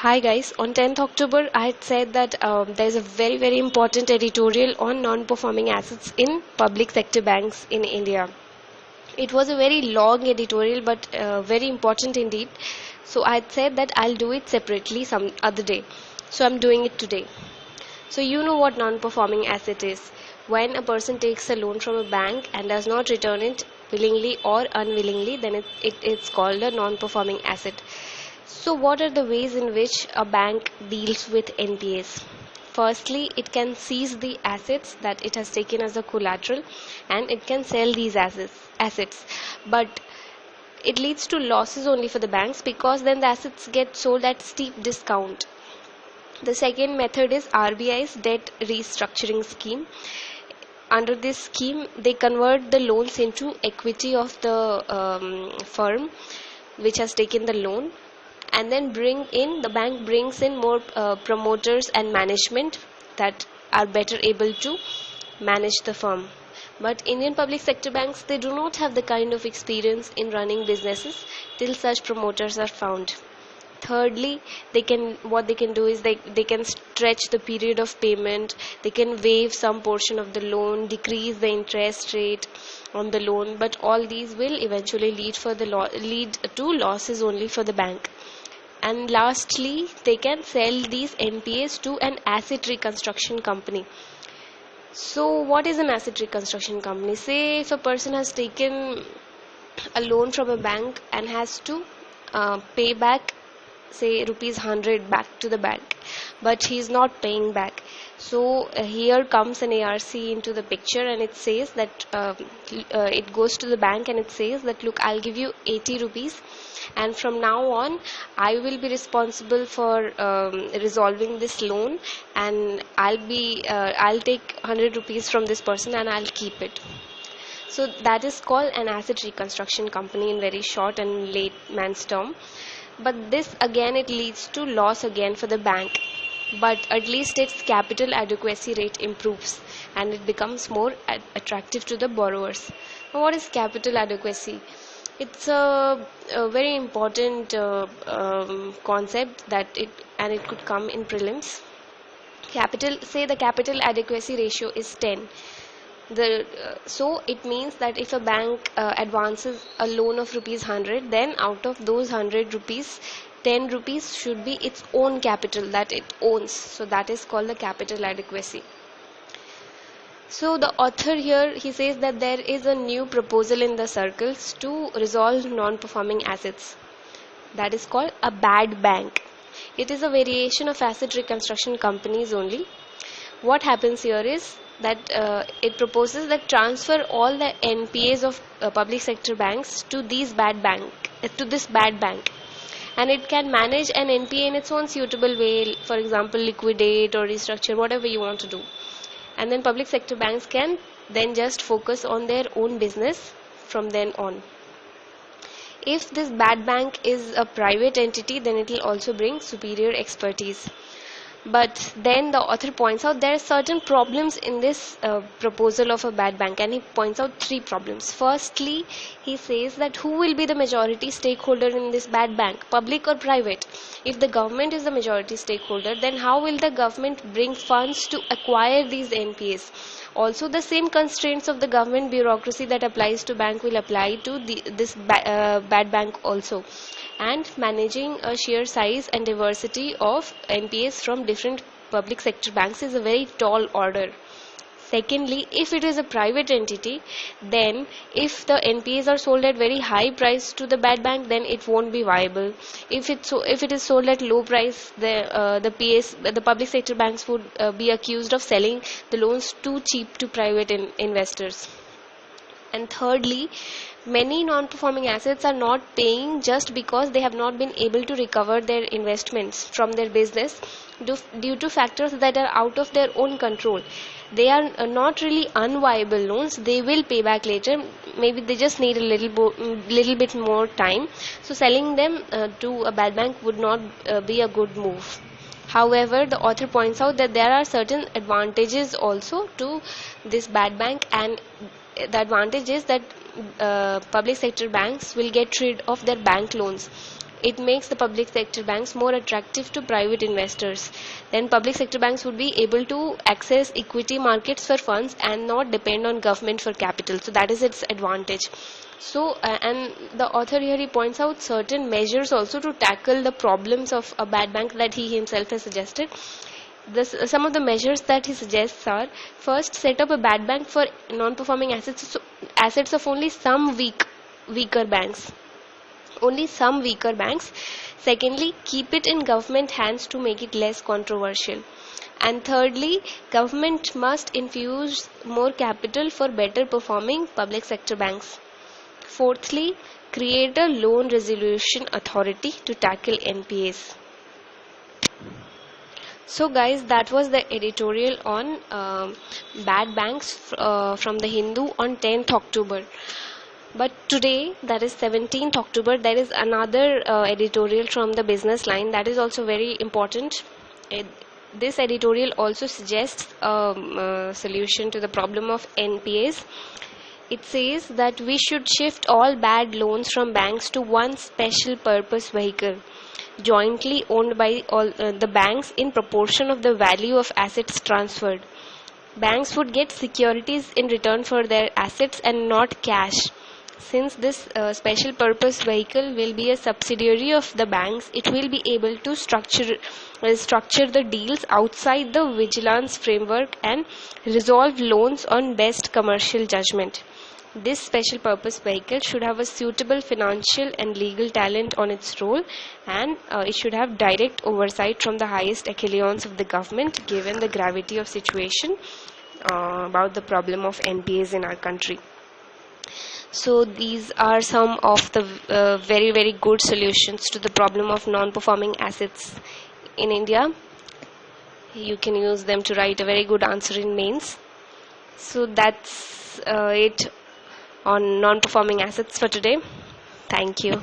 Hi guys, on 10th October I had said that there's a very important editorial on non-performing assets in public sector banks in India. It was a very long editorial but very important indeed. So I had said that I'll do it separately some other day. So I'm doing it today. So you know what non-performing asset is. When a person takes a loan from a bank and does not return it willingly or unwillingly, then it's called a non-performing asset. So what are the ways in which a bank deals with NPAs? Firstly, it can seize the assets that it has taken as a collateral and it can sell these assets. But it leads to losses only for the banks because then the assets get sold at steep discount. The second method is RBI's debt restructuring scheme. Under this scheme, they convert the loans into equity of the firm which has taken the loan, and then the bank brings in more promoters and management that are better able to manage the firm. But Indian public sector banks, they do not have the kind of experience in running businesses till such promoters are found. Thirdly, what they can do is they can stretch the period of payment, they can waive some portion of the loan, decrease the interest rate on the loan, but all these will eventually lead to losses only for the bank. And lastly, they can sell these NPAs to an asset reconstruction company. So what is an asset reconstruction company? Say if a person has taken a loan from a bank and has to pay back, say rupees 100 back to the bank, but he is not paying back. So here comes an ARC into the picture, and it says that it goes to the bank and it says that, look, I'll give you 80 rupees, and from now on I will be responsible for resolving this loan, and I'll take 100 rupees from this person and I'll keep it. So that is called an asset reconstruction company in very short and layman's term. But this again, it leads to loss again for the bank, but at least its capital adequacy rate improves and it becomes more attractive to the borrowers. Now, what is capital adequacy? It's a very important concept that it could come in prelims. The capital adequacy ratio is 10. So it means that if a bank advances a loan of rupees 100, then out of those 100 rupees, 10 rupees should be its own capital that it owns. So that is called the capital adequacy. So the author here, he says that there is a new proposal in the circles to resolve non-performing assets. That is called a bad bank. It is a variation of asset reconstruction companies only. What happens here is that it proposes that transfer all the NPAs of public sector banks to this bad bank, and it can manage an NPA in its own suitable way, for example liquidate or restructure, whatever you want to do, and then public sector banks can then just focus on their own business from then on. If this bad bank is a private entity, then it will also bring superior expertise. But then the author points out there are certain problems in this proposal of a bad bank, and he points out 3 problems. Firstly, he says that who will be the majority stakeholder in this bad bank, public or private? If the government is the majority stakeholder, then how will the government bring funds to acquire these NPAs? Also, the same constraints of the government bureaucracy that applies to bank will apply to this bad bank also. And managing a sheer size and diversity of NPAs from different public sector banks is a very tall order. Secondly, if it is a private entity, then if the NPAs are sold at very high price to the bad bank, then it won't be viable. If it is sold at low price, the public sector banks would be accused of selling the loans too cheap to private investors. And thirdly, many non-performing assets are not paying just because they have not been able to recover their investments from their business due to factors that are out of their own control. They are not really unviable loans. They will pay back later. Maybe they just need a little bit more time. So selling them to a bad bank would not be a good move. However, the author points out that there are certain advantages also to this bad bank, and the advantage is that public sector banks will get rid of their bank loans. it makes the public sector banks more attractive to private investors. Then public sector banks would be able to access equity markets for funds and not depend on government for capital. So that is its advantage. So and the author here, he points out certain measures also to tackle the problems of a bad bank that he himself has suggested. Some of the measures that he suggests are: first, set up a bad bank for non-performing assets, so assets of only some weaker banks, only some weaker banks. Secondly, keep it in government hands to make it less controversial. And thirdly, government must infuse more capital for better performing public sector banks. Fourthly, create a loan resolution authority to tackle NPAs. So guys, that was the editorial on bad banks from the Hindu on 10th October. But today, that is 17th October, there is another editorial from the Business Line that is also very important. This editorial also suggests a solution to the problem of NPAs. It says that we should shift all bad loans from banks to one special purpose vehicle, jointly owned by all the banks in proportion of the value of assets transferred. Banks would get securities in return for their assets and not cash. Since this special purpose vehicle will be a subsidiary of the banks, it will be able to structure the deals outside the vigilance framework and resolve loans on best commercial judgment. This special purpose vehicle should have a suitable financial and legal talent on its role, and it should have direct oversight from the highest echelons of the government, given the gravity of situation about the problem of NPAs in our country. So these are some of the very, very good solutions to the problem of non-performing assets in India. You can use them to write a very good answer in mains. So that's it on non-performing assets for today. Thank you.